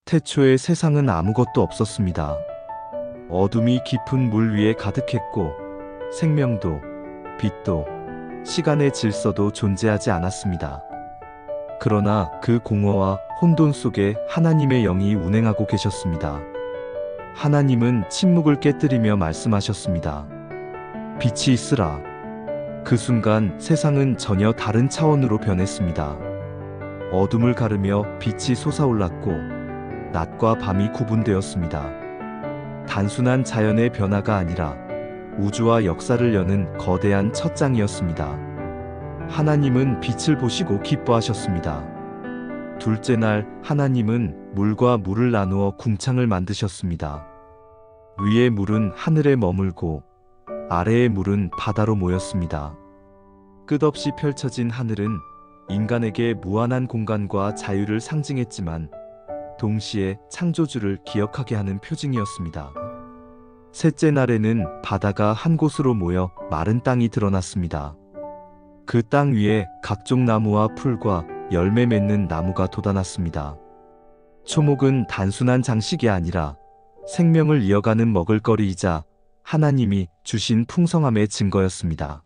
태초에 세상은 아무것도 없었습니다. 어둠이 깊은 물 위에 가득했고 생명도, 빛도, 시간의 질서도 존재하지 않았습니다. 그러나 그 공허와 혼돈 속에 하나님의 영이 운행하고 계셨습니다. 하나님은 침묵을 깨뜨리며 말씀하셨습니다. 빛이 있으라. 그 순간 세상은 전혀 다른 차원으로 변했습니다. 어둠을 가르며 빛이 솟아올랐고 낮과 밤이 구분되었습니다. 단순한 자연의 변화가 아니라 우주와 역사를 여는 거대한 첫 장이었습니다. 하나님은 빛을 보시고 기뻐하셨습니다. 둘째 날 하나님은 물과 물을 나누어 궁창을 만드셨습니다. 위의 물은 하늘에 머물고 아래의 물은 바다로 모였습니다. 끝없이 펼쳐진 하늘은 인간에게 무한한 공간과 자유를 상징했지만 동시에 창조주를 기억하게 하는 표징이었습니다. 셋째 날에는 바다가 한 곳으로 모여 마른 땅이 드러났습니다. 그 땅 위에 각종 나무와 풀과 열매 맺는 나무가 돋아났습니다. 초목은 단순한 장식이 아니라 생명을 이어가는 먹을거리이자 하나님이 주신 풍성함의 증거였습니다.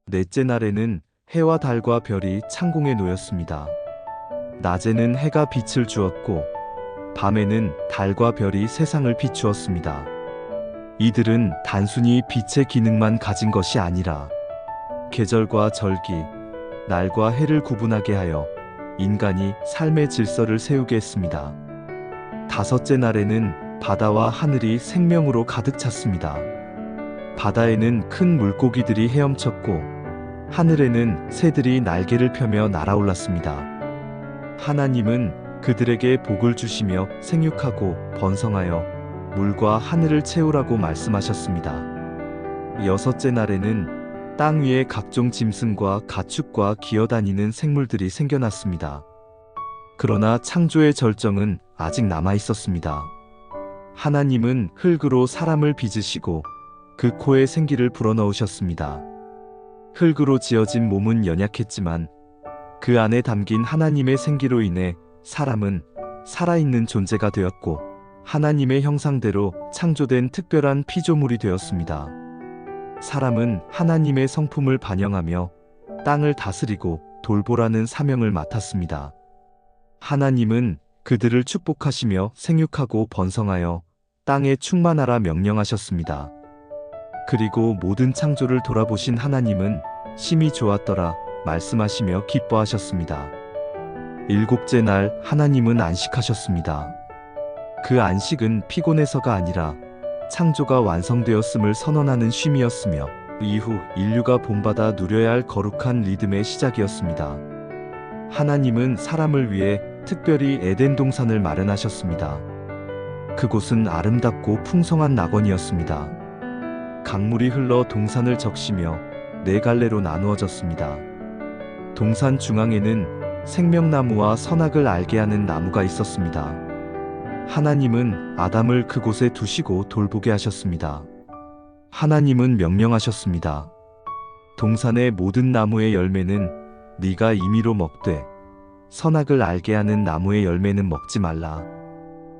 넷째 날에는 해와 달과 별이 창공에 놓였습니다. 낮에는 해가 빛을 주었고 밤에는 달과 별이 세상을 비추었습니다. 이들은 단순히 빛의 기능만 가진 것이 아니라 계절과 절기, 날과 해를 구분하게 하여 인간이 삶의 질서를 세우게 했습니다. 다섯째 날에는 바다와 하늘이 생명으로 가득 찼습니다. 바다에는 큰 물고기들이 헤엄쳤고 하늘에는 새들이 날개를 펴며 날아올랐습니다. 하나님은 그들에게 복을 주시며 생육하고 번성하여 물과 하늘을 채우라고 말씀하셨습니다. 여섯째 날에는 땅 위에 각종 짐승과 가축과 기어다니는 생물들이 생겨났습니다. 그러나 창조의 절정은 아직 남아 있었습니다. 하나님은 흙으로 사람을 빚으시고 그 코에 생기를 불어넣으셨습니다. 흙으로 지어진 몸은 연약했지만 그 안에 담긴 하나님의 생기로 인해 사람은 살아있는 존재가 되었고 하나님의 형상대로 창조된 특별한 피조물이 되었습니다. 사람은 하나님의 성품을 반영하며 땅을 다스리고 돌보라는 사명을 맡았습니다. 하나님은 그들을 축복하시며 생육하고 번성하여 땅에 충만하라 명령하셨습니다. 그리고 모든 창조를 돌아보신 하나님은 심히 좋았더라 말씀하시며 기뻐하셨습니다. 일곱째 날 하나님은 안식하셨습니다. 그 안식은 피곤해서가 아니라 창조가 완성되었음을 선언하는 쉼이었으며 이후 인류가 본받아 누려야 할 거룩한 리듬의 시작이었습니다. 하나님은 사람을 위해 특별히 에덴 동산을 마련하셨습니다. 그곳은 아름답고 풍성한 낙원이었습니다. 강물이 흘러 동산을 적시며 네 갈래로 나누어졌습니다. 동산 중앙에는 생명나무와 선악을 알게 하는 나무가 있었습니다. 하나님은 아담을 그곳에 두시고 돌보게 하셨습니다. 하나님은 명령하셨습니다. 동산의 모든 나무의 열매는 네가 임의로 먹되 선악을 알게 하는 나무의 열매는 먹지 말라.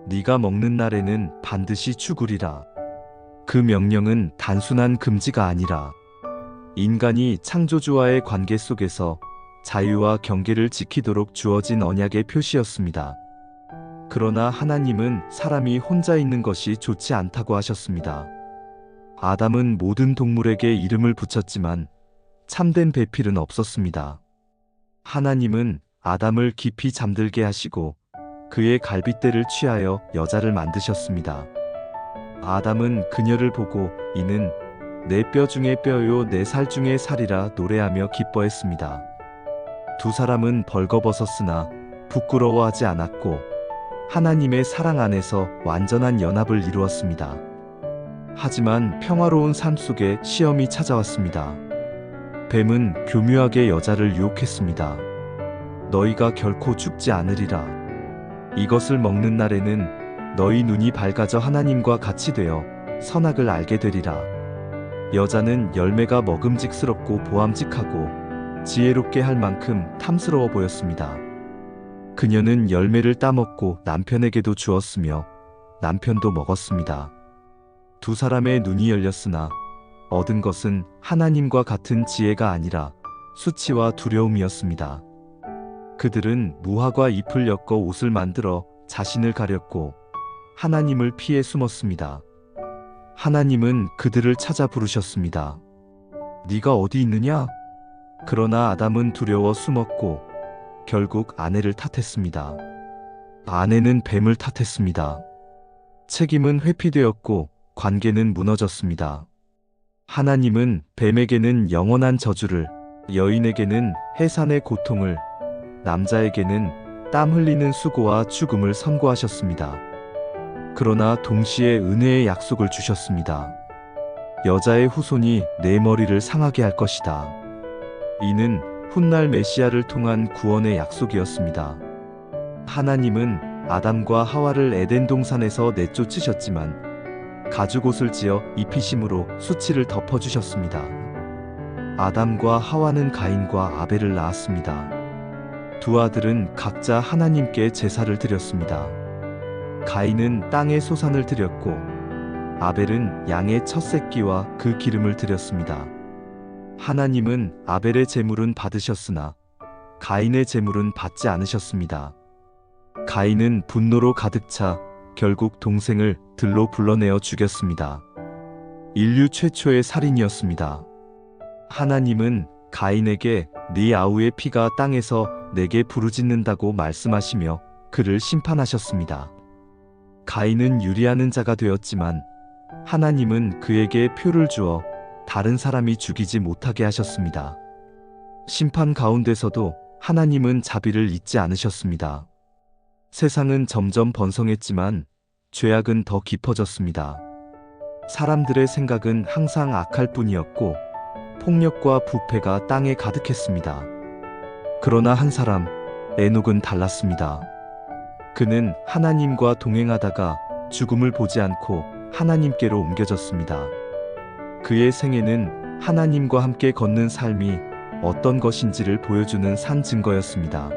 네가 먹는 날에는 반드시 죽으리라. 그 명령은 단순한 금지가 아니라 인간이 창조주와의 관계 속에서 자유와 경계를 지키도록 주어진 언약의 표시였습니다. 그러나 하나님은 사람이 혼자 있는 것이 좋지 않다고 하셨습니다. 아담은 모든 동물에게 이름을 붙였지만 참된 배필은 없었습니다. 하나님은 아담을 깊이 잠들게 하시고 그의 갈빗대를 취하여 여자를 만드셨습니다. 아담은 그녀를 보고 이는 내 뼈 중에 뼈요 내 살 중에 살이라 노래하며 기뻐했습니다. 두 사람은 벌거벗었으나 부끄러워하지 않았고 하나님의 사랑 안에서 완전한 연합을 이루었습니다. 하지만 평화로운 삶 속에 시험이 찾아왔습니다. 뱀은 교묘하게 여자를 유혹했습니다. 너희가 결코 죽지 않으리라. 이것을 먹는 날에는 너희 눈이 밝아져 하나님과 같이 되어 선악을 알게 되리라. 여자는 열매가 먹음직스럽고 보암직하고 지혜롭게 할 만큼 탐스러워 보였습니다. 그녀는 열매를 따먹고 남편에게도 주었으며 남편도 먹었습니다. 두 사람의 눈이 열렸으나 얻은 것은 하나님과 같은 지혜가 아니라 수치와 두려움이었습니다. 그들은 무화과 잎을 엮어 옷을 만들어 자신을 가렸고 하나님을 피해 숨었습니다. 하나님은 그들을 찾아 부르셨습니다. 네가 어디 있느냐? 그러나 아담은 두려워 숨었고 결국 아내를 탓했습니다. 아내는 뱀을 탓했습니다. 책임은 회피되었고 관계는 무너졌습니다. 하나님은 뱀에게는 영원한 저주를, 여인에게는 해산의 고통을, 남자에게는 땀 흘리는 수고와 죽음을 선고하셨습니다. 그러나 동시에 은혜의 약속을 주셨습니다. 여자의 후손이 내 머리를 상하게 할 것이다. 이는 훗날 메시아를 통한 구원의 약속이었습니다. 하나님은 아담과 하와를 에덴 동산에서 내쫓으셨지만 가죽옷을 지어 입히심으로 수치를 덮어주셨습니다. 아담과 하와는 가인과 아벨을 낳았습니다. 두 아들은 각자 하나님께 제사를 드렸습니다. 가인은 땅의 소산을 드렸고 아벨은 양의 첫 새끼와 그 기름을 드렸습니다. 하나님은 아벨의 제물은 받으셨으나 가인의 제물은 받지 않으셨습니다. 가인은 분노로 가득 차 결국 동생을 들로 불러내어 죽였습니다. 인류 최초의 살인이었습니다. 하나님은 가인에게 네 아우의 피가 땅에서 내게 부르짖는다고 말씀하시며 그를 심판하셨습니다. 가인은 유리하는 자가 되었지만 하나님은 그에게 표를 주어 다른 사람이 죽이지 못하게 하셨습니다. 심판 가운데서도 하나님은 자비를 잊지 않으셨습니다. 세상은 점점 번성했지만 죄악은 더 깊어졌습니다. 사람들의 생각은 항상 악할 뿐이었고 폭력과 부패가 땅에 가득했습니다. 그러나 한 사람, 에녹은 달랐습니다. 그는 하나님과 동행하다가 죽음을 보지 않고 하나님께로 옮겨졌습니다. 그의 생애는 하나님과 함께 걷는 삶이 어떤 것인지를 보여주는 산 증거였습니다.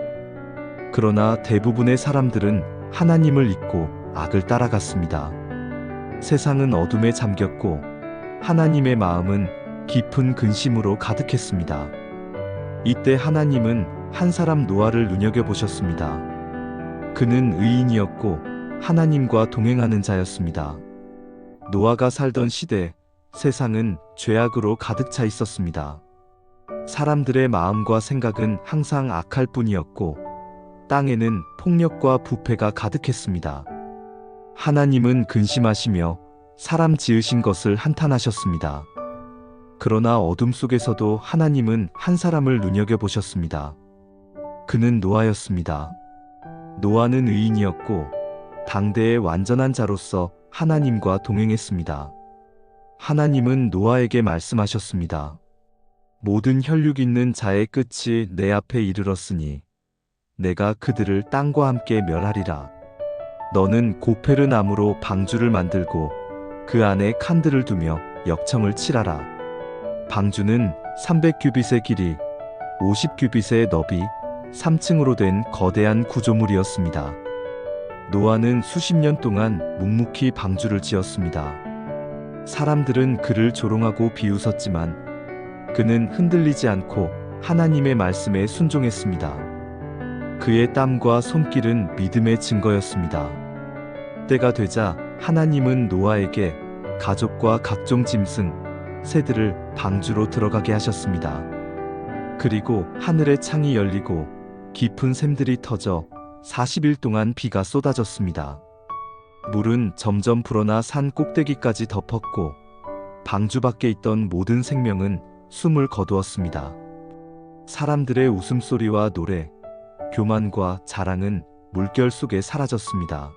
그러나 대부분의 사람들은 하나님을 잊고 악을 따라갔습니다. 세상은 어둠에 잠겼고 하나님의 마음은 깊은 근심으로 가득했습니다. 이때 하나님은 한 사람 노아를 눈여겨보셨습니다. 그는 의인이었고 하나님과 동행하는 자였습니다. 노아가 살던 시대, 세상은 죄악으로 가득 차 있었습니다. 사람들의 마음과 생각은 항상 악할 뿐이었고 땅에는 폭력과 부패가 가득했습니다. 하나님은 근심하시며 사람 지으신 것을 한탄하셨습니다. 그러나 어둠 속에서도 하나님은 한 사람을 눈여겨보셨습니다. 그는 노아였습니다. 노아는 의인이었고 당대의 완전한 자로서 하나님과 동행했습니다. 하나님은 노아에게 말씀하셨습니다. 모든 혈육 있는 자의 끝이 내 앞에 이르렀으니 내가 그들을 땅과 함께 멸하리라. 너는 고페르 나무로 방주를 만들고 그 안에 칸들을 두며 역청을 칠하라. 방주는 300규빗의 길이, 50규빗의 너비, 3층으로 된 거대한 구조물이었습니다. 노아는 수십 년 동안 묵묵히 방주를 지었습니다. 사람들은 그를 조롱하고 비웃었지만 그는 흔들리지 않고 하나님의 말씀에 순종했습니다. 그의 땀과 손길은 믿음의 증거였습니다. 때가 되자 하나님은 노아에게 가족과 각종 짐승, 새들을 방주로 들어가게 하셨습니다. 그리고 하늘의 창이 열리고 깊은 샘들이 터져 40일 동안 비가 쏟아졌습니다. 물은 점점 불어나 산 꼭대기까지 덮었고 방주 밖에 있던 모든 생명은 숨을 거두었습니다. 사람들의 웃음소리와 노래, 교만과 자랑은 물결 속에 사라졌습니다.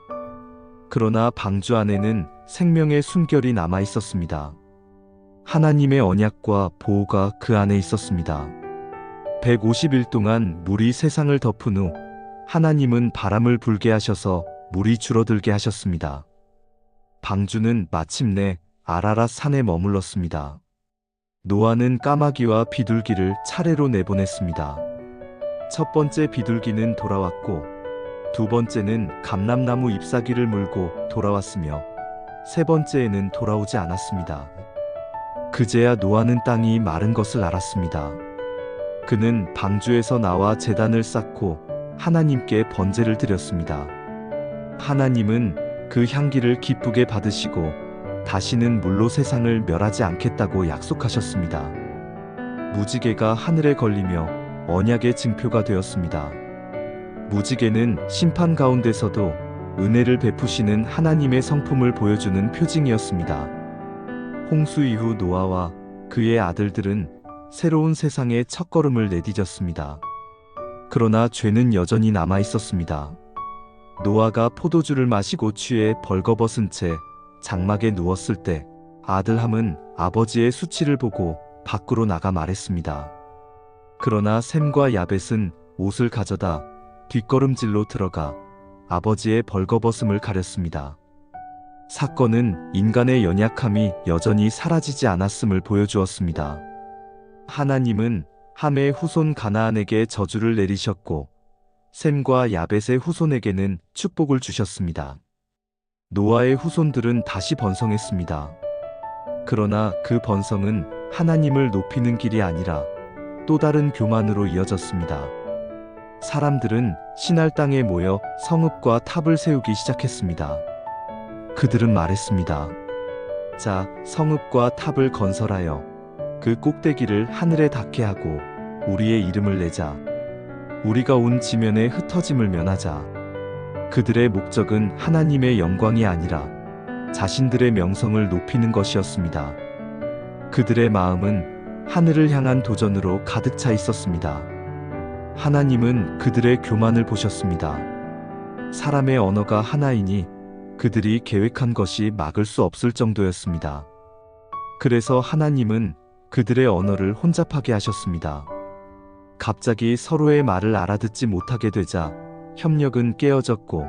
그러나 방주 안에는 생명의 숨결이 남아 있었습니다. 하나님의 언약과 보호가 그 안에 있었습니다. 150일 동안 물이 세상을 덮은 후 하나님은 바람을 불게 하셔서 물이 줄어들게 하셨습니다. 방주는 마침내 아라랏 산에 머물렀습니다. 노아는 까마귀와 비둘기를 차례로 내보냈습니다. 첫 번째 비둘기는 돌아왔고 두 번째는 감람나무 잎사귀를 물고 돌아왔으며 세 번째에는 돌아오지 않았습니다. 그제야 노아는 땅이 마른 것을 알았습니다. 그는 방주에서 나와 제단을 쌓고 하나님께 번제를 드렸습니다. 하나님은 그 향기를 기쁘게 받으시고 다시는 물로 세상을 멸하지 않겠다고 약속하셨습니다. 무지개가 하늘에 걸리며 언약의 증표가 되었습니다. 무지개는 심판 가운데서도 은혜를 베푸시는 하나님의 성품을 보여주는 표징이었습니다. 홍수 이후 노아와 그의 아들들은 새로운 세상의 첫걸음을 내디뎠습니다. 그러나 죄는 여전히 남아 있었습니다. 노아가 포도주를 마시고 취해 벌거벗은 채 장막에 누웠을 때 아들함은 아버지의 수치를 보고 밖으로 나가 말했습니다. 그러나 셈과 야벳은 옷을 가져다 뒷걸음질로 들어가 아버지의 벌거벗음을 가렸습니다. 사건은 인간의 연약함이 여전히 사라지지 않았음을 보여주었습니다. 하나님은 함의 후손 가나안에게 저주를 내리셨고 셈과 야벳의 후손에게는 축복을 주셨습니다. 노아의 후손들은 다시 번성했습니다. 그러나 그 번성은 하나님을 높이는 길이 아니라 또 다른 교만으로 이어졌습니다. 사람들은 신할 땅에 모여 성읍과 탑을 세우기 시작했습니다. 그들은 말했습니다. 자, 성읍과 탑을 건설하여 그 꼭대기를 하늘에 닿게 하고 우리의 이름을 내자. 우리가 온 지면에 흩어짐을 면하자. 그들의 목적은 하나님의 영광이 아니라 자신들의 명성을 높이는 것이었습니다. 그들의 마음은 하늘을 향한 도전으로 가득 차 있었습니다. 하나님은 그들의 교만을 보셨습니다. 사람의 언어가 하나이니 그들이 계획한 것이 막을 수 없을 정도였습니다. 그래서 하나님은 그들의 언어를 혼잡하게 하셨습니다. 갑자기 서로의 말을 알아듣지 못하게 되자 협력은 깨어졌고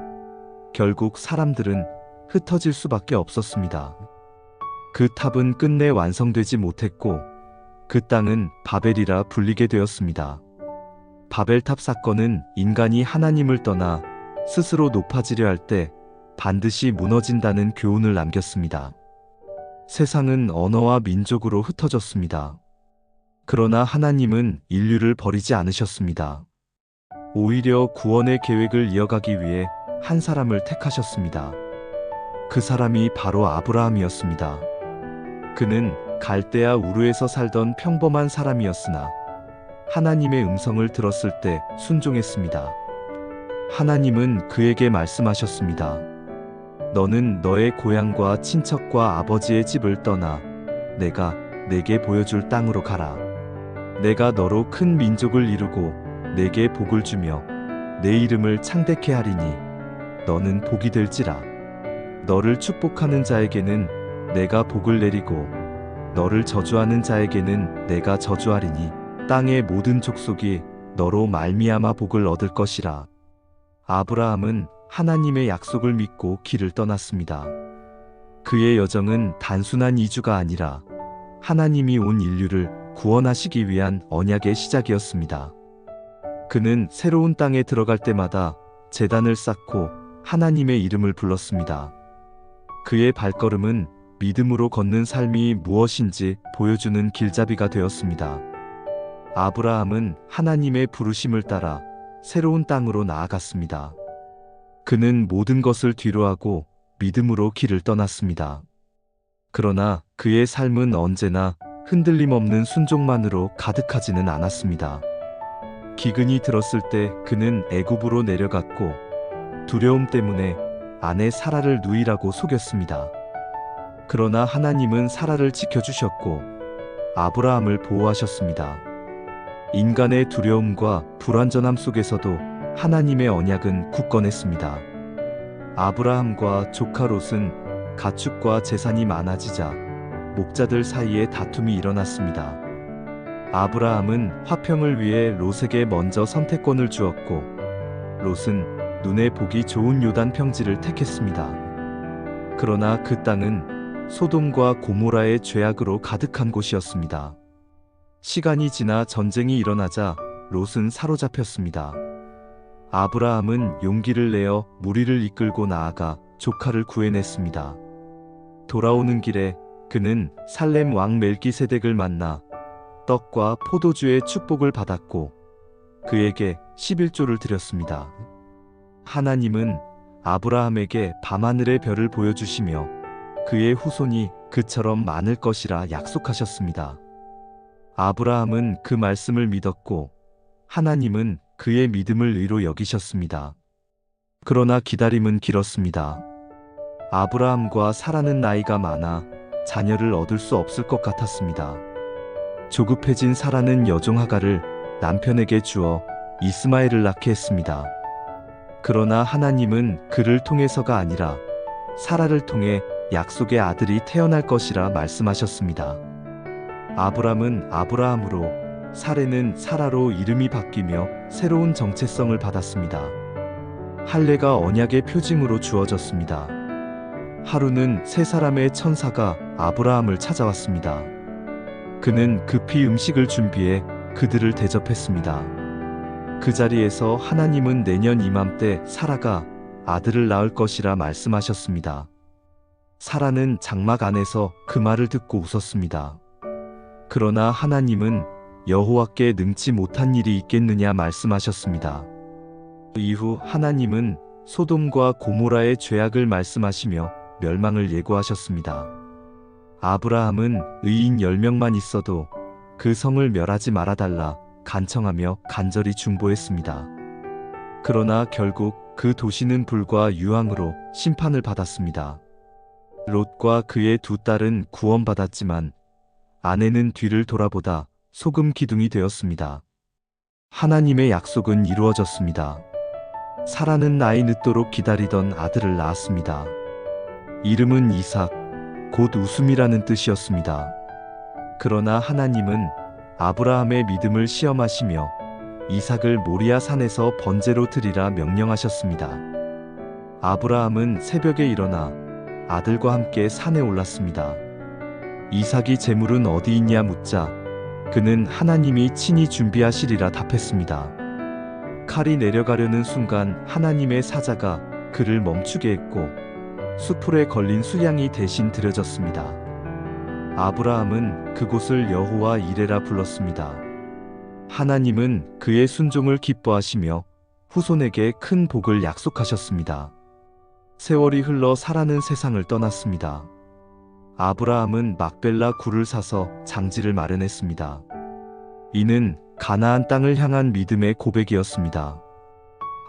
결국 사람들은 흩어질 수밖에 없었습니다. 그 탑은 끝내 완성되지 못했고 그 땅은 바벨이라 불리게 되었습니다. 바벨탑 사건은 인간이 하나님을 떠나 스스로 높아지려 할 때 반드시 무너진다는 교훈을 남겼습니다. 세상은 언어와 민족으로 흩어졌습니다. 그러나 하나님은 인류를 버리지 않으셨습니다. 오히려 구원의 계획을 이어가기 위해 한 사람을 택하셨습니다. 그 사람이 바로 아브라함이었습니다. 그는 갈대아 우르에서 살던 평범한 사람이었으나 하나님의 음성을 들었을 때 순종했습니다. 하나님은 그에게 말씀하셨습니다. 너는 너의 고향과 친척과 아버지의 집을 떠나 내가 내게 보여줄 땅으로 가라. 내가 너로 큰 민족을 이루고 내게 복을 주며 내 이름을 창대케 하리니 너는 복이 될지라. 너를 축복하는 자에게는 내가 복을 내리고 너를 저주하는 자에게는 내가 저주하리니 땅의 모든 족속이 너로 말미암아 복을 얻을 것이라. 아브라함은 하나님의 약속을 믿고 길을 떠났습니다. 그의 여정은 단순한 이주가 아니라 하나님이 온 인류를 구원하시기 위한 언약의 시작이었습니다. 그는 새로운 땅에 들어갈 때마다 제단을 쌓고 하나님의 이름을 불렀습니다. 그의 발걸음은 믿음으로 걷는 삶이 무엇인지 보여주는 길잡이가 되었습니다. 아브라함은 하나님의 부르심을 따라 새로운 땅으로 나아갔습니다. 그는 모든 것을 뒤로하고 믿음으로 길을 떠났습니다. 그러나 그의 삶은 언제나 흔들림 없는 순종만으로 가득하지는 않았습니다. 기근이 들었을 때 그는 애굽으로 내려갔고 두려움 때문에 아내 사라를 누이라고 속였습니다. 그러나 하나님은 사라를 지켜주셨고 아브라함을 보호하셨습니다. 인간의 두려움과 불완전함 속에서도 하나님의 언약은 굳건했습니다. 아브라함과 조카 롯은 가축과 재산이 많아지자 목자들 사이에 다툼이 일어났습니다. 아브라함은 화평을 위해 롯에게 먼저 선택권을 주었고 롯은 눈에 보기 좋은 요단 평지를 택했습니다. 그러나 그 땅은 소돔과 고모라의 죄악으로 가득한 곳이었습니다. 시간이 지나 전쟁이 일어나자 롯은 사로잡혔습니다. 아브라함은 용기를 내어 무리를 이끌고 나아가 조카를 구해냈습니다. 돌아오는 길에 그는 살렘 왕 멜기세덱을 만나 떡과 포도주의 축복을 받았고 그에게 11조를 드렸습니다. 하나님은 아브라함에게 밤하늘의 별을 보여주시며 그의 후손이 그처럼 많을 것이라 약속하셨습니다. 아브라함은 그 말씀을 믿었고 하나님은 그의 믿음을 의로 여기셨습니다. 그러나 기다림은 길었습니다. 아브라함과 사라는 나이가 많아 자녀를 얻을 수 없을 것 같았습니다. 조급해진 사라는 여종 하갈을 남편에게 주어 이스마엘을 낳게 했습니다. 그러나 하나님은 그를 통해서가 아니라 사라를 통해 약속의 아들이 태어날 것이라 말씀하셨습니다. 아브람은 아브라함으로 사레는 사라로 이름이 바뀌며 새로운 정체성을 받았습니다. 할례가 언약의 표징으로 주어졌습니다. 하루는 세 사람의 천사가 아브라함을 찾아왔습니다. 그는 급히 음식을 준비해 그들을 대접했습니다. 그 자리에서 하나님은 내년 이맘때 사라가 아들을 낳을 것이라 말씀하셨습니다. 사라는 장막 안에서 그 말을 듣고 웃었습니다. 그러나 하나님은 여호와께 능치 못한 일이 있겠느냐 말씀하셨습니다. 이후 하나님은 소돔과 고모라의 죄악을 말씀하시며 멸망을 예고하셨습니다. 아브라함은 의인 10명만 있어도 그 성을 멸하지 말아달라 간청하며 간절히 중보했습니다. 그러나 결국 그 도시는 불과 유황으로 심판을 받았습니다. 롯과 그의 두 딸은 구원받았지만 아내는 뒤를 돌아보다 소금 기둥이 되었습니다. 하나님의 약속은 이루어졌습니다. 사라는 나이 늦도록 기다리던 아들을 낳았습니다. 이름은 이삭, 곧 웃음이라는 뜻이었습니다. 그러나 하나님은 아브라함의 믿음을 시험하시며 이삭을 모리아 산에서 번제로 드리라 명령하셨습니다. 아브라함은 새벽에 일어나 아들과 함께 산에 올랐습니다. 이삭이 제물은 어디 있냐 묻자 그는 하나님이 친히 준비하시리라 답했습니다. 칼이 내려가려는 순간 하나님의 사자가 그를 멈추게 했고 수풀에 걸린 수양이 대신 드려졌습니다. 아브라함은 그곳을 여호와 이레라 불렀습니다. 하나님은 그의 순종을 기뻐하시며 후손에게 큰 복을 약속하셨습니다. 세월이 흘러 사라는 세상을 떠났습니다. 아브라함은 막벨라 굴을 사서 장지를 마련했습니다. 이는 가나안 땅을 향한 믿음의 고백이었습니다.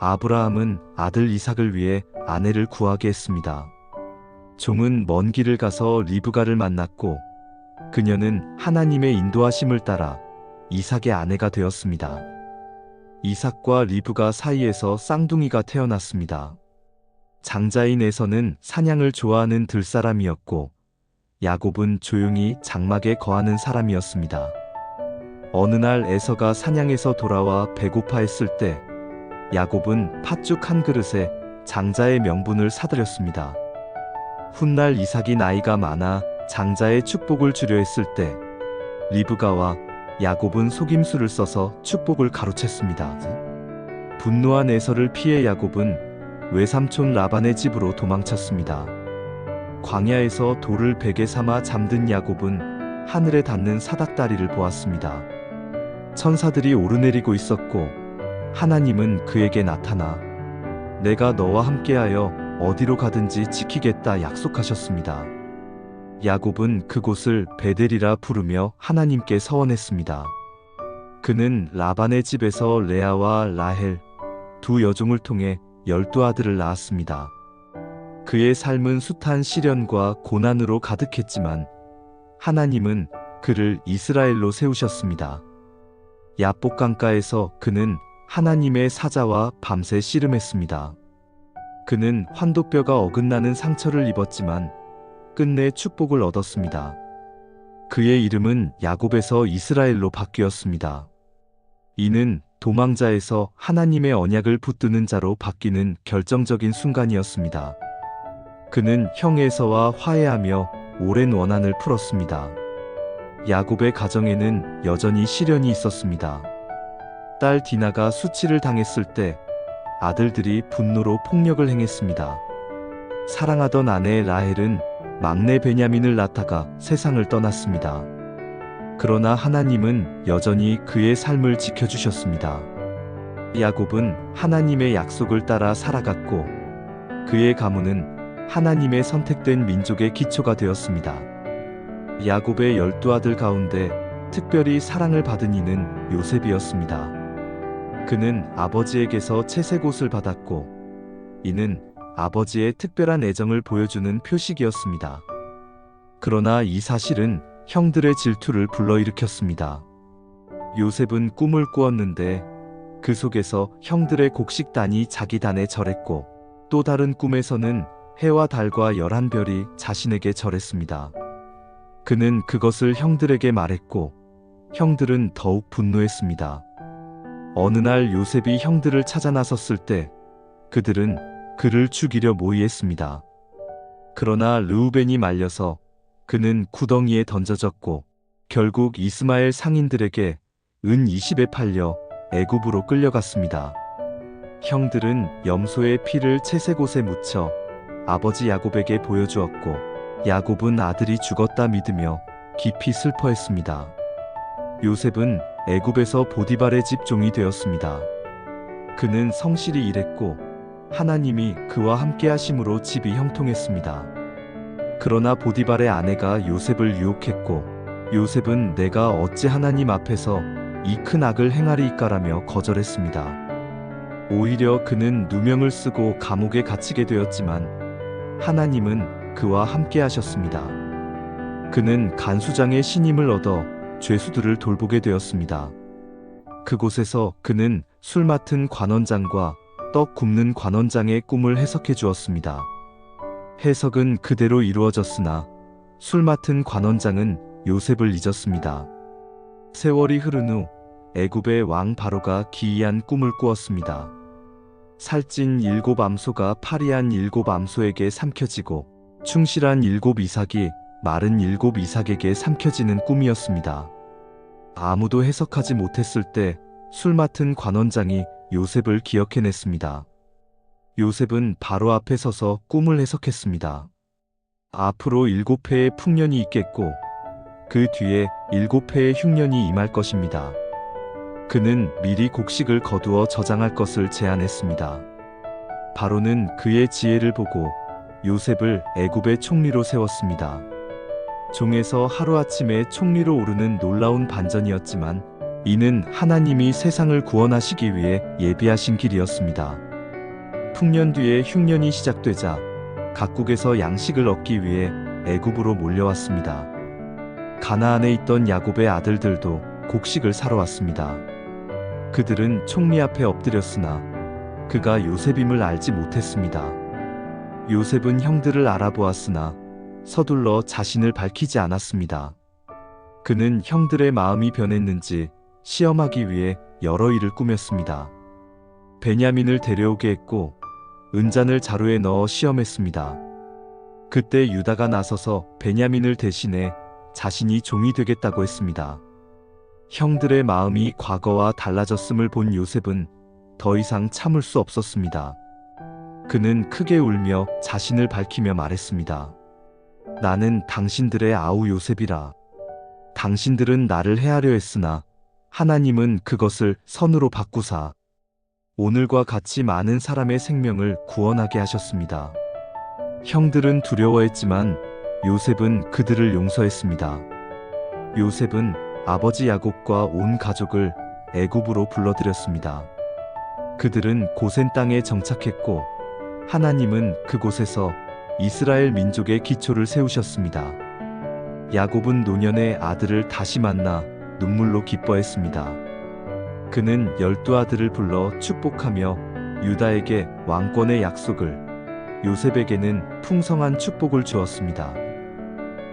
아브라함은 아들 이삭을 위해 아내를 구하게 했습니다. 종은 먼 길을 가서 리브가를 만났고 그녀는 하나님의 인도하심을 따라 이삭의 아내가 되었습니다. 이삭과 리브가 사이에서 쌍둥이가 태어났습니다. 장자인 에서는 사냥을 좋아하는 들사람이었고 야곱은 조용히 장막에 거하는 사람이었습니다. 어느 날 에서가 사냥에서 돌아와 배고파했을 때 야곱은 팥죽 한 그릇에 장자의 명분을 사들였습니다. 훗날 이삭이 나이가 많아 장자의 축복을 주려 했을 때 리브가와 야곱은 속임수를 써서 축복을 가로챘습니다. 분노한 에서를 피해 야곱은 외삼촌 라반의 집으로 도망쳤습니다. 광야에서 돌을 베개 삼아 잠든 야곱은 하늘에 닿는 사닥다리를 보았습니다. 천사들이 오르내리고 있었고 하나님은 그에게 나타나 내가 너와 함께하여 어디로 가든지 지키겠다 약속하셨습니다. 야곱은 그곳을 베델이라 부르며 하나님께 서원했습니다. 그는 라반의 집에서 레아와 라헬 두 여종을 통해 12아들을 낳았습니다. 그의 삶은 숱한 시련과 고난으로 가득했지만 하나님은 그를 이스라엘로 세우셨습니다. 야복 강가에서 그는 하나님의 사자와 밤새 씨름했습니다. 그는 환도뼈가 어긋나는 상처를 입었지만 끝내 축복을 얻었습니다. 그의 이름은 야곱에서 이스라엘로 바뀌었습니다. 이는 도망자에서 하나님의 언약을 붙드는 자로 바뀌는 결정적인 순간이었습니다. 그는 형 에서와 화해하며 오랜 원한을 풀었습니다. 야곱의 가정에는 여전히 시련이 있었습니다. 딸 디나가 수치를 당했을 때 아들들이 분노로 폭력을 행했습니다. 사랑하던 아내 라헬은 막내 베냐민을 낳다가 세상을 떠났습니다. 그러나 하나님은 여전히 그의 삶을 지켜주셨습니다. 야곱은 하나님의 약속을 따라 살아갔고 그의 가문은 하나님의 선택된 민족의 기초가 되었습니다. 야곱의 12아들 가운데 특별히 사랑을 받은 이는 요셉이었습니다. 그는 아버지에게서 채색옷을 받았고 이는 아버지의 특별한 애정을 보여주는 표식이었습니다. 그러나 이 사실은 형들의 질투를 불러일으켰습니다. 요셉은 꿈을 꾸었는데 그 속에서 형들의 곡식단이 자기 단에 절했고 또 다른 꿈에서는 해와 달과 11별이 자신에게 절했습니다. 그는 그것을 형들에게 말했고 형들은 더욱 분노했습니다. 어느 날 요셉이 형들을 찾아 나섰을 때 그들은 그를 죽이려 모의했습니다. 그러나 르우벤이 말려서 그는 구덩이에 던져졌고 결국 이스마엘 상인들에게 은 20에 팔려 애굽으로 끌려갔습니다. 형들은 염소의 피를 채색옷에 묻혀 아버지 야곱에게 보여주었고 야곱은 아들이 죽었다 믿으며 깊이 슬퍼했습니다. 요셉은 애굽에서 보디발의 집 종이 되었습니다. 그는 성실히 일했고 하나님이 그와 함께 하심으로 집이 형통했습니다. 그러나 보디발의 아내가 요셉을 유혹했고 요셉은 내가 어찌 하나님 앞에서 이 큰 악을 행하리이까라며 거절했습니다. 오히려 그는 누명을 쓰고 감옥에 갇히게 되었지만 하나님은 그와 함께 하셨습니다. 그는 간수장의 신임을 얻어 죄수들을 돌보게 되었습니다. 그곳에서 그는 술 맡은 관원장과 떡 굽는 관원장의 꿈을 해석해 주었습니다. 해석은 그대로 이루어졌으나 술 맡은 관원장은 요셉을 잊었습니다. 세월이 흐른 후 애굽의 왕 바로가 기이한 꿈을 꾸었습니다. 살찐 7 암소가 파리한 7 암소에게 삼켜지고 충실한 7 이삭이 마른 7 이삭에게 삼켜지는 꿈이었습니다. 아무도 해석하지 못했을 때 술 맡은 관원장이 요셉을 기억해냈습니다. 요셉은 바로 앞에 서서 꿈을 해석했습니다. 앞으로 7회의 풍년이 있겠고 그 뒤에 7회의 흉년이 임할 것입니다. 그는 미리 곡식을 거두어 저장할 것을 제안했습니다. 바로는 그의 지혜를 보고 요셉을 애굽의 총리로 세웠습니다. 종에서 하루아침에 총리로 오르는 놀라운 반전이었지만 이는 하나님이 세상을 구원하시기 위해 예비하신 길이었습니다. 풍년 뒤에 흉년이 시작되자 각국에서 양식을 얻기 위해 애굽으로 몰려왔습니다. 가나안에 있던 야곱의 아들들도 곡식을 사러 왔습니다. 그들은 총리 앞에 엎드렸으나 그가 요셉임을 알지 못했습니다. 요셉은 형들을 알아보았으나 서둘러 자신을 밝히지 않았습니다. 그는 형들의 마음이 변했는지 시험하기 위해 여러 일을 꾸몄습니다. 베냐민을 데려오게 했고 은잔을 자루에 넣어 시험했습니다. 그때 유다가 나서서 베냐민을 대신해 자신이 종이 되겠다고 했습니다. 형들의 마음이 과거와 달라졌음을 본 요셉은 더 이상 참을 수 없었습니다. 그는 크게 울며 자신을 밝히며 말했습니다. 나는 당신들의 아우 요셉이라. 당신들은 나를 해하려 했으나 하나님은 그것을 선으로 바꾸사 오늘과 같이 많은 사람의 생명을 구원하게 하셨습니다. 형들은 두려워했지만 요셉은 그들을 용서했습니다. 요셉은 아버지 야곱과 온 가족을 애굽으로 불러들였습니다. 그들은 고센 땅에 정착했고 하나님은 그곳에서 이스라엘 민족의 기초를 세우셨습니다. 야곱은 노년에 아들을 다시 만나 눈물로 기뻐했습니다. 그는 12아들을 불러 축복하며 유다에게 왕권의 약속을, 요셉에게는 풍성한 축복을 주었습니다.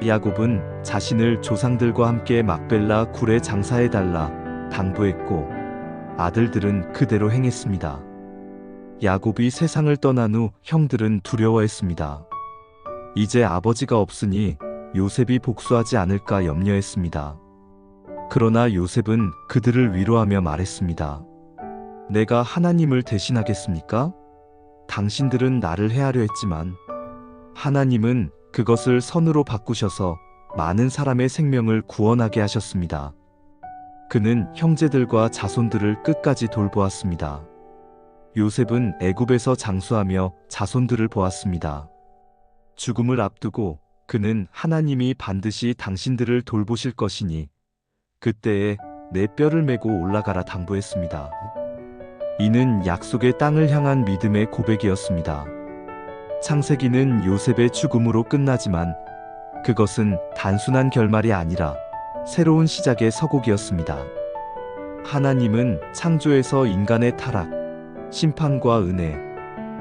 야곱은 자신을 조상들과 함께 막벨라 굴에 장사해달라 당부했고 아들들은 그대로 행했습니다. 야곱이 세상을 떠난 후 형들은 두려워했습니다. 이제 아버지가 없으니 요셉이 복수하지 않을까 염려했습니다. 그러나 요셉은 그들을 위로하며 말했습니다. 내가 하나님을 대신하겠습니까? 당신들은 나를 해하려 했지만 하나님은 그것을 선으로 바꾸셔서 많은 사람의 생명을 구원하게 하셨습니다. 그는 형제들과 자손들을 끝까지 돌보았습니다. 요셉은 애굽에서 장수하며 자손들을 보았습니다. 죽음을 앞두고 그는 하나님이 반드시 당신들을 돌보실 것이니 그때에 내 뼈를 메고 올라가라 당부했습니다. 이는 약속의 땅을 향한 믿음의 고백이었습니다. 창세기는 요셉의 죽음으로 끝나지만 그것은 단순한 결말이 아니라 새로운 시작의 서곡이었습니다. 하나님은 창조에서 인간의 타락, 심판과 은혜,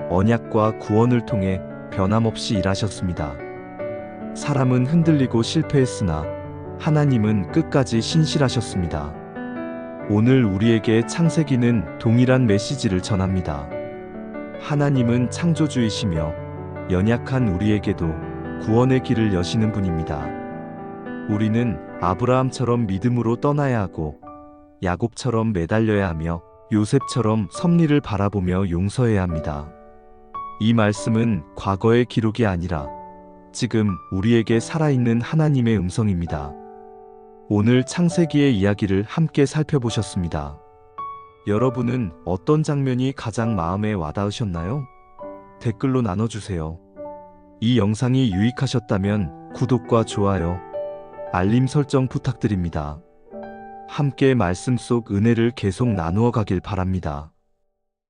언약과 구원을 통해 변함없이 일하셨습니다. 사람은 흔들리고 실패했으나 하나님은 끝까지 신실하셨습니다. 오늘 우리에게 창세기는 동일한 메시지를 전합니다. 하나님은 창조주이시며 연약한 우리에게도 구원의 길을 여시는 분입니다. 우리는 아브라함처럼 믿음으로 떠나야 하고 야곱처럼 매달려야 하며 요셉처럼 섭리를 바라보며 용서해야 합니다. 이 말씀은 과거의 기록이 아니라 지금 우리에게 살아있는 하나님의 음성입니다. 오늘 창세기의 이야기를 함께 살펴보셨습니다. 여러분은 어떤 장면이 가장 마음에 와닿으셨나요? 댓글로 나눠주세요. 이 영상이 유익하셨다면 구독과 좋아요, 알림 설정 부탁드립니다. 함께 말씀 속 은혜를 계속 나누어 가길 바랍니다.